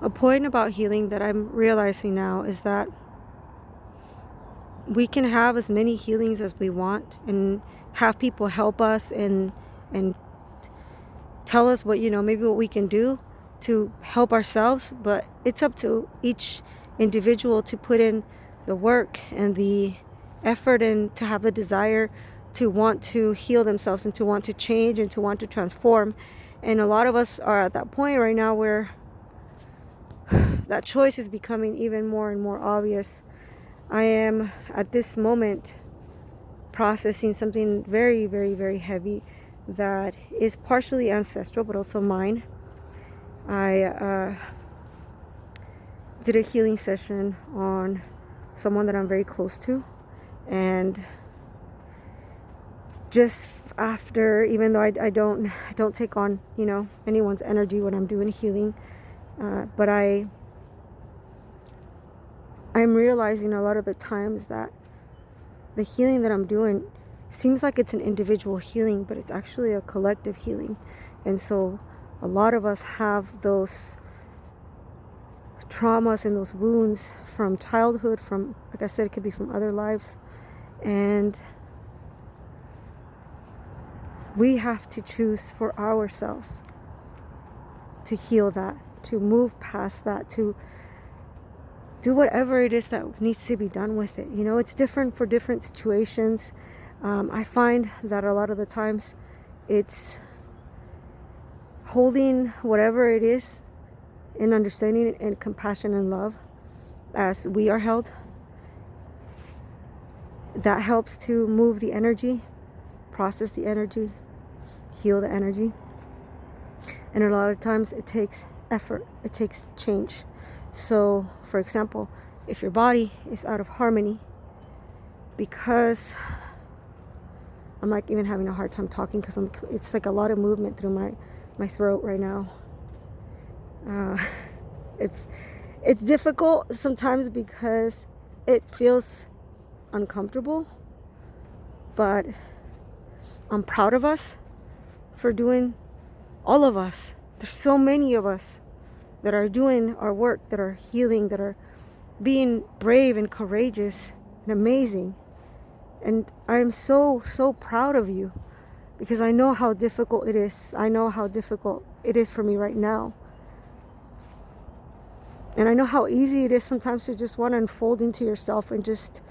A point about healing that I'm realizing now is that we can have as many healings as we want and have people help us and tell us what, maybe what we can do to help ourselves, but it's up to each individual to put in the work and the effort and to have the desire to want to heal themselves and to want to change and to want to transform. And a lot of us are at that point right now where that choice is becoming even more and more obvious. I am at this moment processing something very, very, very heavy that is partially ancestral but also mine. I did a healing session on someone that I'm very close to, and just after, even though I don't take on anyone's energy when I'm doing healing, but I'm realizing a lot of the times that the healing that I'm doing seems like it's an individual healing, but it's actually a collective healing. And so a lot of us have those traumas and those wounds from childhood, from, like I said, it could be from other lives. And we have to choose for ourselves to heal that, to move past that, to do whatever it is that needs to be done with it. It's different for different situations. I find that a lot of the times it's holding whatever it is in understanding and compassion and love as we are held. That helps to move the energy, process the energy, heal the energy. And a lot of times it takes effort, it takes change. So, for example, if your body is out of harmony, because I'm like even having a hard time talking because it's like a lot of movement through my throat right now. It's difficult sometimes because it feels uncomfortable, but I'm proud of us for doing, all of us. There's so many of us that are doing our work, that are healing, that are being brave and courageous and amazing. And I am so, so proud of you because I know how difficult it is. I know how difficult it is for me right now. And I know how easy it is sometimes to just want to unfold into yourself and just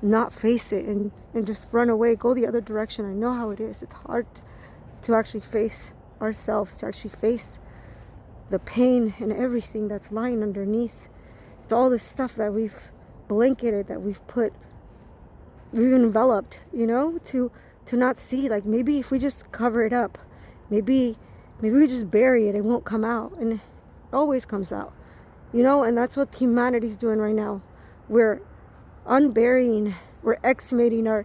not face it and just run away, go the other direction. I know how it is. It's hard to actually face ourselves, to actually face the pain and everything that's lying underneath. It's all this stuff that we've blanketed, that we've enveloped, to not see. Like maybe if we just cover it up, maybe we just bury it, it won't come out. And it always comes out, and that's what humanity's doing right now. We're unburying, we're exhumating our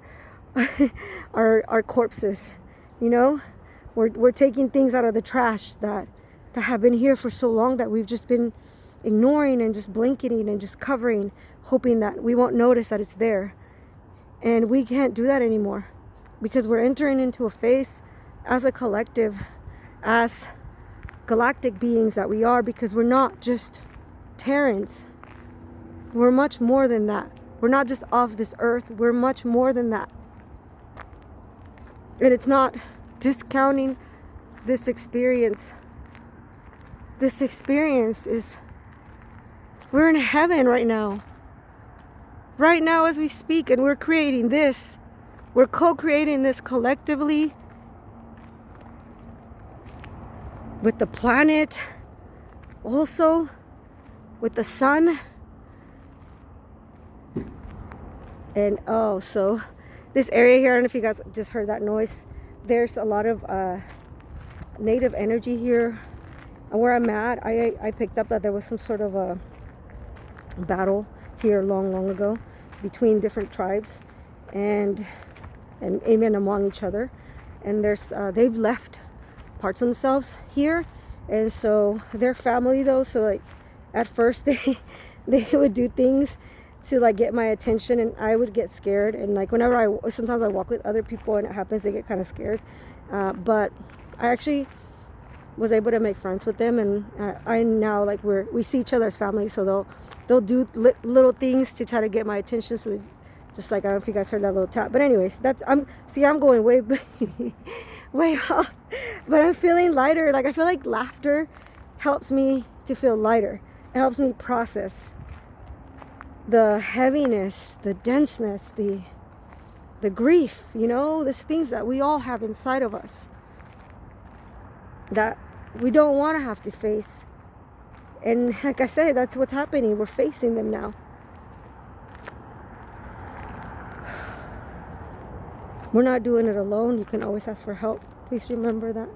our corpses, we're taking things out of the trash that have been here for so long that we've just been ignoring and just blanketing and just covering, hoping that we won't notice that it's there. And we can't do that anymore because we're entering into a phase as a collective, as galactic beings that we are, because we're not just Terrans. We're much more than that. We're not just off this earth. We're much more than that. And it's not discounting this experience. This experience is, we're in heaven right now. Right now as we speak, and we're creating this. We're co-creating this collectively with the planet, also with the sun. And so this area here, I don't know if you guys just heard that noise. There's a lot of native energy here. Where I'm at, I picked up that there was some sort of a battle here long ago between different tribes and even among each other. And there's they've left parts of themselves here, and so they're family though. So like at first they would do things to like get my attention, and I would get scared. And like whenever sometimes I walk with other people and it happens, they get kind of scared. But I actually was able to make friends with them, and I now, like, we see each other as family, so they'll do little things to try to get my attention. So just like, I don't know if you guys heard that little tap, but anyways, I'm going way way off, but I'm feeling lighter. Like, I feel like laughter helps me to feel lighter. It helps me process the heaviness, the denseness, the grief, these things that we all have inside of us that we don't want to have to face. And like I said, that's what's happening. We're facing them now. We're not doing it alone. You can always ask for help. Please remember that.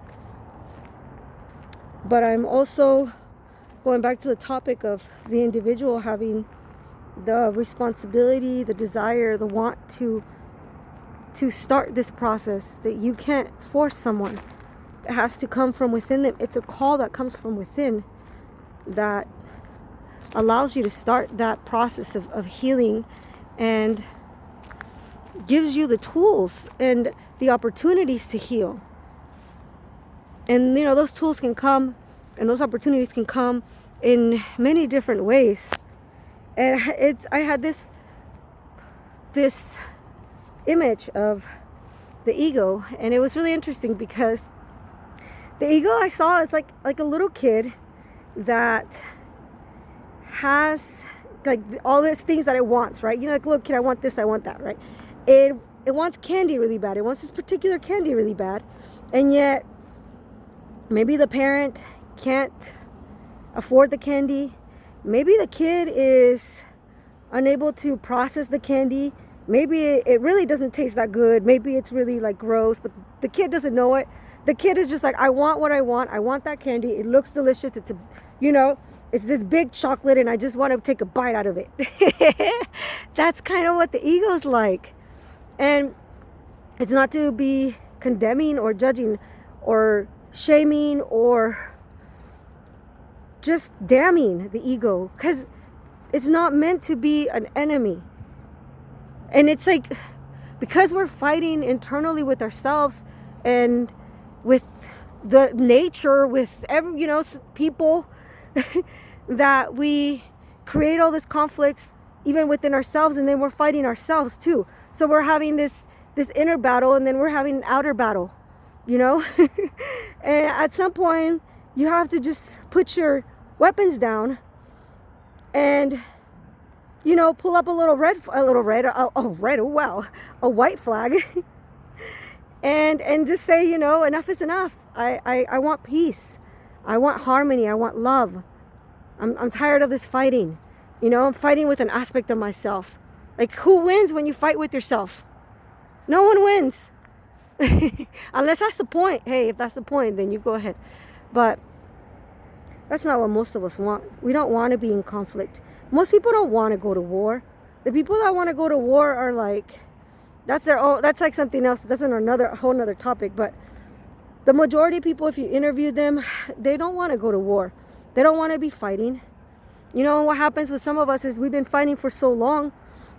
But I'm also going back to the topic of the individual having the responsibility, the desire, the want to start this process. That you can't force someone. It has to come from within them. It's a call that comes from within that allows you to start that process of healing, and gives you the tools and the opportunities to heal. And those tools can come, and those opportunities can come in many different ways. And I had this image of the ego, and it was really interesting because the ego I saw is like a little kid that has like all these things that it wants, right? Like, little kid, I want this, I want that, right? It wants candy really bad. It wants this particular candy really bad, and yet maybe the parent can't afford the candy. Maybe the kid is unable to process the candy. Maybe it really doesn't taste that good. Maybe it's really like gross, but the kid doesn't know it. The kid is just like, I want what I want. I want that candy. It looks delicious. It's it's this big chocolate, and I just want to take a bite out of it. That's kind of what the ego's like. And it's not to be condemning or judging or shaming or just damning the ego, because it's not meant to be an enemy. And it's like, because we're fighting internally with ourselves and with the nature, with every people, that we create all this conflicts even within ourselves, and then we're fighting ourselves too. So we're having this inner battle, and then we're having an outer battle, and at some point you have to just put your weapons down and pull up a white flag and just say, enough is enough. I want peace. I want harmony. I want love. I'm tired of this fighting. I'm fighting with an aspect of myself. Like, who wins when you fight with yourself? No one wins. Unless that's the point. Hey, if that's the point, then you go ahead. But that's not what most of us want. We don't want to be in conflict. Most people don't want to go to war. The people that want to go to war are like, that's like something else. That's a whole nother topic. But the majority of people, if you interview them, they don't want to go to war. They don't want to be fighting. What happens with some of us is we've been fighting for so long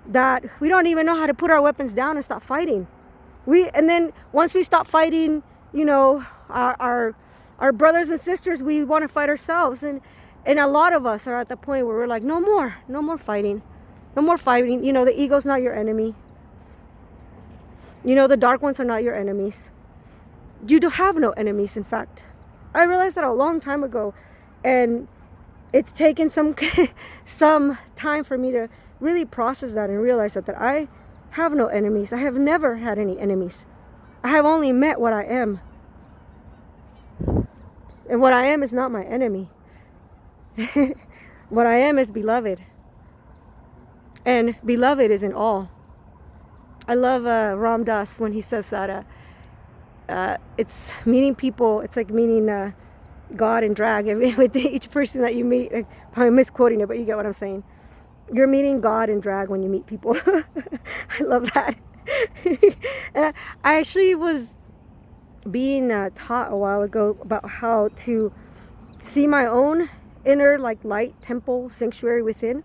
that we don't even know how to put our weapons down and stop fighting. And then once we stop fighting, our brothers and sisters, we want to fight ourselves. And a lot of us are at the point where we're like, no more fighting. No more fighting. The ego's not your enemy. The dark ones are not your enemies. You do have no enemies, in fact. I realized that a long time ago, and it's taken some time for me to really process that and realize that I have no enemies. I have never had any enemies. I have only met what I am. And what I am is not my enemy. What I am is beloved. And beloved is in all. I love Ram Dass when he says that it's meeting people, it's like meeting God in drag. With each person that you meet, I'm probably misquoting it, but you get what I'm saying. You're meeting God in drag when you meet people. I love that. And I actually was being taught a while ago about how to see my own inner light temple sanctuary within,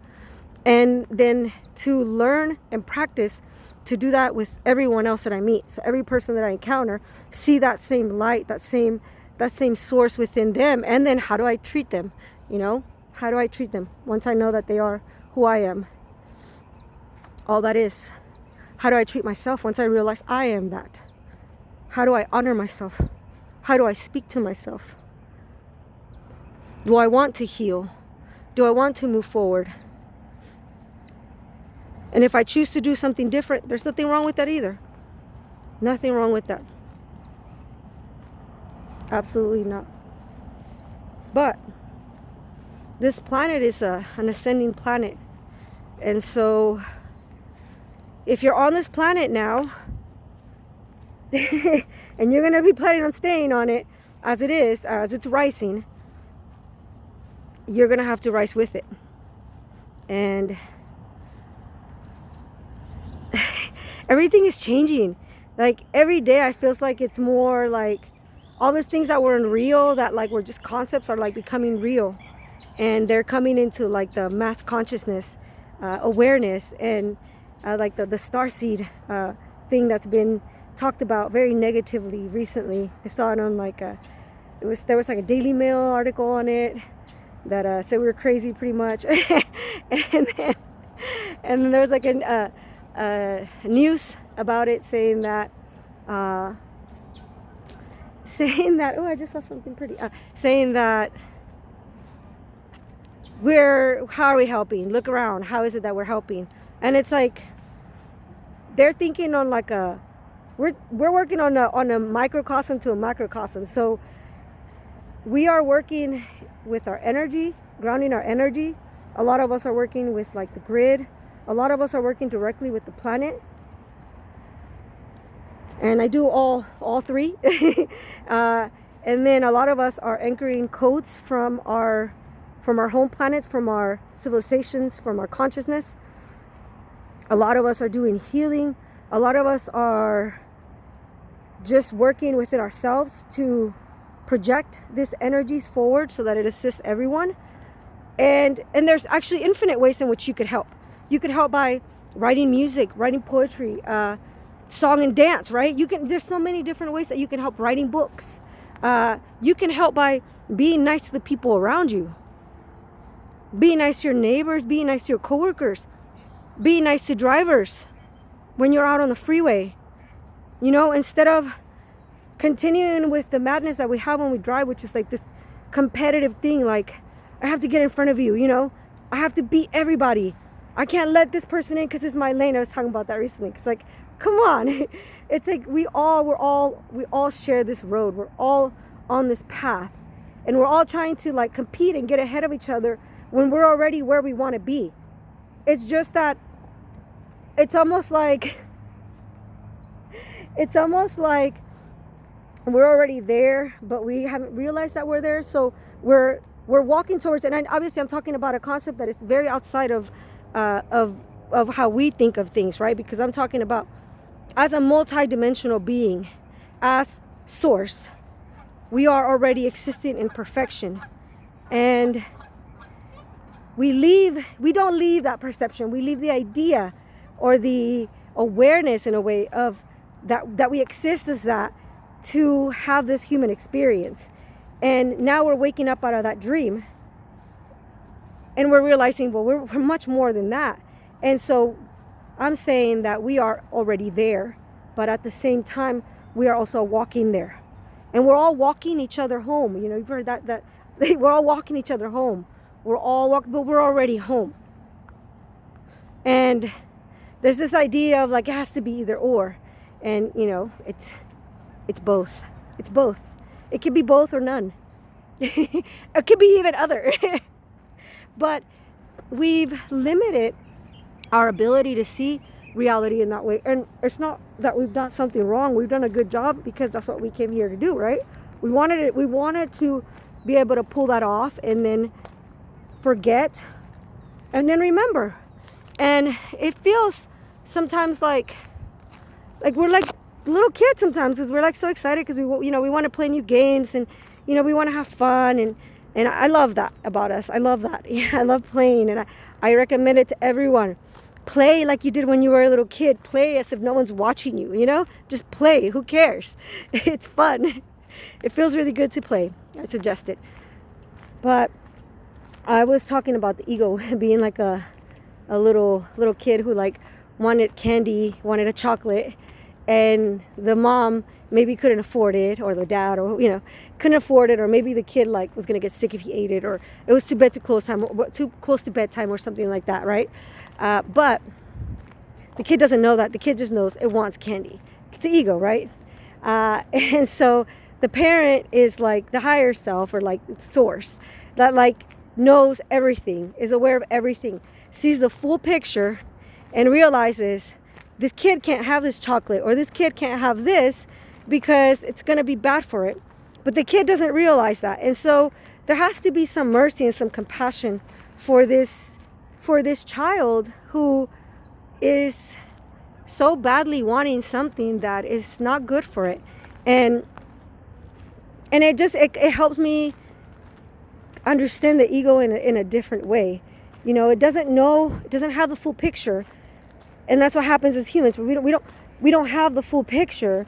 and then to learn and practice to do that with everyone else that I meet. So every person that I encounter, see that same light, that same that same source within them. And then how do I treat them? How do I treat them once I know that they are who I am, all that is? How do I treat myself once I realize I am that? How do I honor myself? How do I speak to myself? Do I want to heal? Do I want to move forward? And if I choose to do something different, there's nothing wrong with that either. Nothing wrong with that. Absolutely not. But this planet is an ascending planet. And so if you're on this planet now, and you're going to be planning on staying on it as it is, as it's rising, you're going to have to rise with it. And everything is changing. Like every day I feels like it's more like all these things that were unreal, that like were just concepts, are like becoming real. And they're coming into like the mass consciousness, awareness, and like the starseed thing that's been talked about very negatively recently. I saw it on like there was like a Daily Mail article on it that said we were crazy pretty much. and then there was like a news about it saying that oh, I just saw something pretty, saying that how are we helping? Look around. How is it that we're helping? And it's like they're thinking on like we're working on a microcosm to a macrocosm. So we are working with our energy, grounding our energy. A lot of us are working with like the grid. A lot of us are working directly with the planet. And I do all three. And then a lot of us are anchoring codes from our home planets, from our civilizations, from our consciousness. A lot of us are doing healing. A lot of us are just working within ourselves to project these energies forward so that it assists everyone. And there's actually infinite ways in which you could help. You could help by writing music, writing poetry, song and dance, right? There's so many different ways that you can help. Writing books. You can help by being nice to the people around you. Being nice to your neighbors, being nice to your coworkers, being nice to drivers when you're out on the freeway. Instead of continuing with the madness that we have when we drive, which is like this competitive thing, like I have to get in front of you, I have to beat everybody. I can't let this person in because it's my lane. I was talking about that recently. It's like, come on. It's like we all share this road. We're all on this path, and we're all trying to like compete and get ahead of each other when we're already where we want to be. It's just that it's almost like we're already there, but we haven't realized that we're there. So we're walking towards it. And obviously I'm talking about a concept that is very outside of how we think of things, right? Because I'm talking about as a multi-dimensional being, as source, we are already existing in perfection. And we don't leave that perception. We leave the idea or the awareness in a way of that we exist as that to have this human experience. And now we're waking up out of that dream. And we're realizing, well, we're much more than that. And so I'm saying that we are already there, but at the same time, we are also walking there. And we're all walking each other home. You've heard that we're all walking each other home. We're all walking, but we're already home. And there's this idea of like, it has to be either or. And, it's both. It's both. It could be both or none. It could be even other. But we've limited our ability to see reality in that way. And it's not that we've done something wrong. We've done a good job because that's what we came here to do, right? We wanted to be able to pull that off and then forget and then remember. And it feels sometimes like we're like little kids sometimes, because we're like so excited because we want to play new games, and we want to have fun, and I love that about us. I love that. Yeah, I love playing, and I recommend it to everyone. Play like you did when you were a little kid. Play as if no one's watching you, just play. Who cares? It's fun. It feels really good to play. I suggest it. But I was talking about the ego being like a little kid who like wanted candy, wanted a chocolate, and the mom maybe couldn't afford it, or the dad, or couldn't afford it, or maybe the kid like was gonna get sick if he ate it, or it was too close to bedtime or something like that, right? But the kid doesn't know that. The kid just knows it wants candy. It's the ego, right? And so the parent is like the higher self, or like source, that like knows everything, is aware of everything, sees the full picture, and realizes this kid can't have this chocolate, or this kid can't have this because it's going to be bad for it. But the kid doesn't realize that. And so there has to be some mercy and some compassion for this child who is so badly wanting something that is not good for it. And it helps me understand the ego in a different way. It doesn't have the full picture. And that's what happens as humans. We don't have the full picture,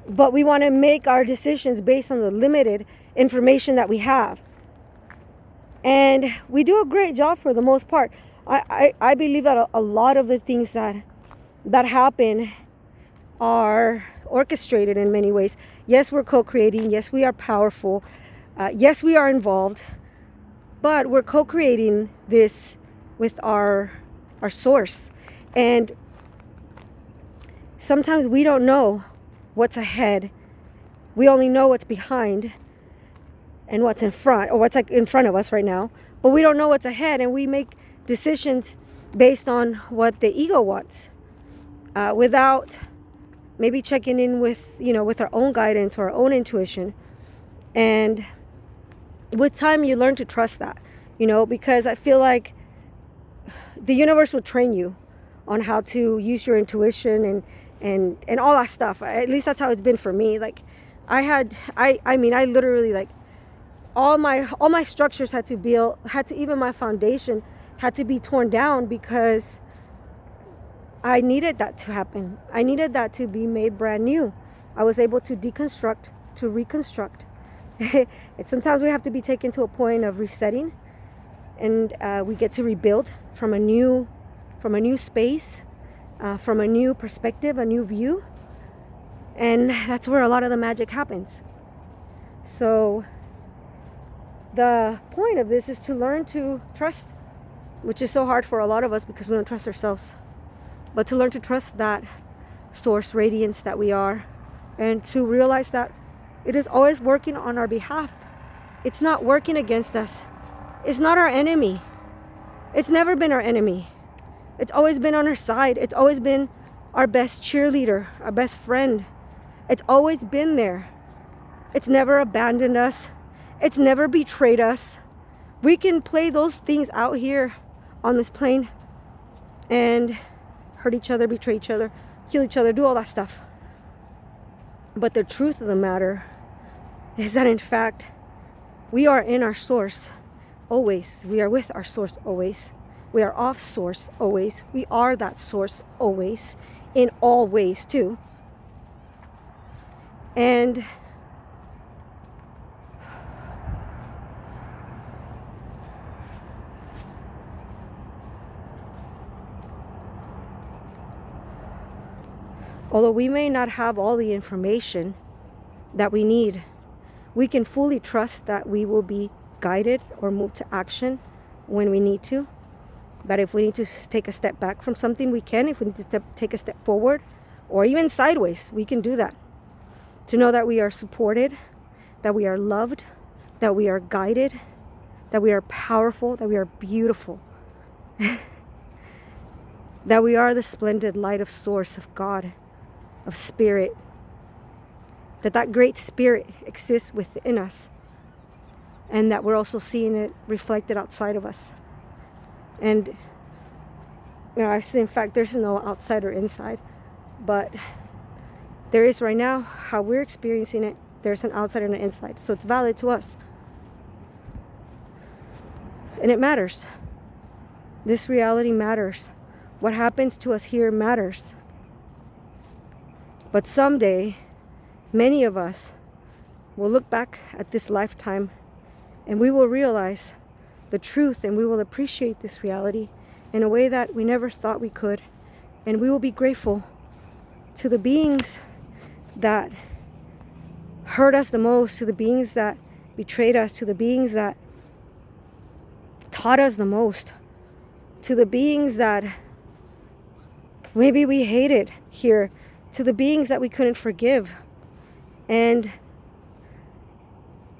but we want to make our decisions based on the limited information that we have. And we do a great job for the most part. I believe that a lot of the things that happen are orchestrated in many ways. Yes, we're co-creating. Yes, we are powerful. Yes, we are involved. But we're co-creating this with our source. And sometimes we don't know what's ahead. We only know what's behind and what's in front, or what's like in front of us right now. But we don't know what's ahead, and we make decisions based on what the ego wants, without maybe checking in with our own guidance or our own intuition. And with time, you learn to trust that, because I feel like the universe will train you on how to use your intuition and all that stuff. At least that's how it's been for me. Like I literally, like, all my structures even my foundation had to be torn down, because I needed that to happen. I needed that to be made brand new. I was able to deconstruct, to reconstruct. Sometimes we have to be taken to a point of resetting, and we get to rebuild from a new space, from a new perspective, a new view. And that's where a lot of the magic happens. So the point of this is to learn to trust, which is so hard for a lot of us because we don't trust ourselves. But to learn to trust that source radiance that we are, and to realize that it is always working on our behalf. It's not working against us. It's not our enemy. It's never been our enemy. It's always been on our side. It's always been our best cheerleader, our best friend. It's always been there. It's never abandoned us. It's never betrayed us. We can play those things out here on this plane and hurt each other, betray each other, kill each other, do all that stuff. But the truth of the matter is that, in fact, we are in our source always. We are with our source always. We are off source always. We are that source always, in all ways too. And although we may not have all the information that we need, we can fully trust that we will be guided or moved to action when we need to. That if we need to take a step back from something, we can. If we need to take a step forward or even sideways, we can do that. To know that we are supported, that we are loved, that we are guided, that we are powerful, that we are beautiful, that we are the splendid light of source, of God, of spirit, that great spirit exists within us, and that we're also seeing it reflected outside of us. And I say, in fact, there's no outside or inside, but there is right now. How we're experiencing it, there's an outside and an inside, so it's valid to us, and it matters. This reality matters. What happens to us here matters. But someday, many of us we'll look back at this lifetime and we will realize the truth, and we will appreciate this reality in a way that we never thought we could. And we will be grateful to the beings that hurt us the most, to the beings that betrayed us, to the beings that taught us the most, to the beings that maybe we hated here, to the beings that we couldn't forgive, and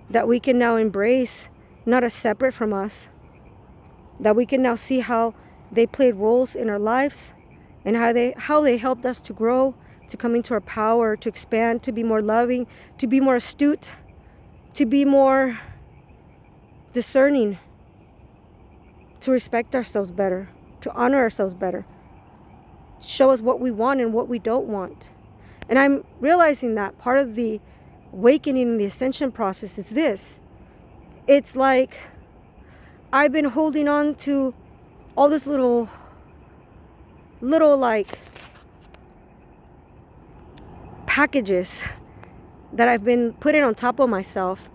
that we can now embrace, not as separate from us, that we can now see how they played roles in our lives and how they helped us to grow, to come into our power, to expand, to be more loving, to be more astute, to be more discerning, to respect ourselves better, to honor ourselves better, show us what we want and what we don't want. And I'm realizing that part of the awakening in the ascension process is this. It's like I've been holding on to all this little like packages that I've been putting on top of myself.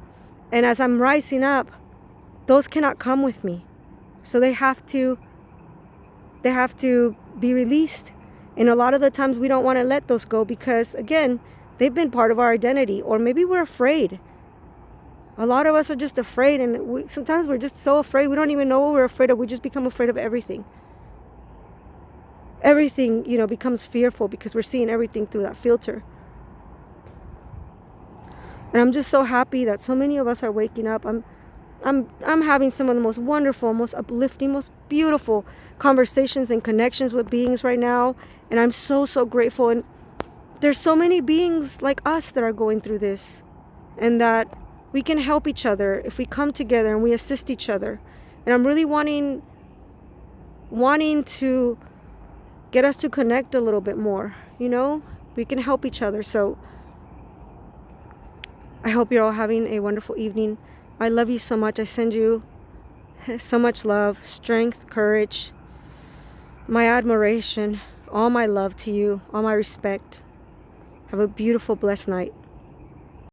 And as I'm rising up, those cannot come with me. So they have to be released. And a lot of the times we don't want to let those go because, again, they've been part of our identity. Or maybe we're afraid. A lot of us are just afraid, and sometimes we're just so afraid we don't even know what we're afraid of. We just become afraid of everything. Everything, becomes fearful because we're seeing everything through that filter. And I'm just so happy that so many of us are waking up. I'm having some of the most wonderful, most uplifting, most beautiful conversations and connections with beings right now, and I'm so grateful. And there's so many beings like us that are going through this, and that we can help each other if we come together and we assist each other. And I'm really wanting to get us to connect a little bit more. We can help each other. So I hope you're all having a wonderful evening. I love you so much. I send you so much love, strength, courage, my admiration, all my love to you, all my respect. Have a beautiful, blessed night.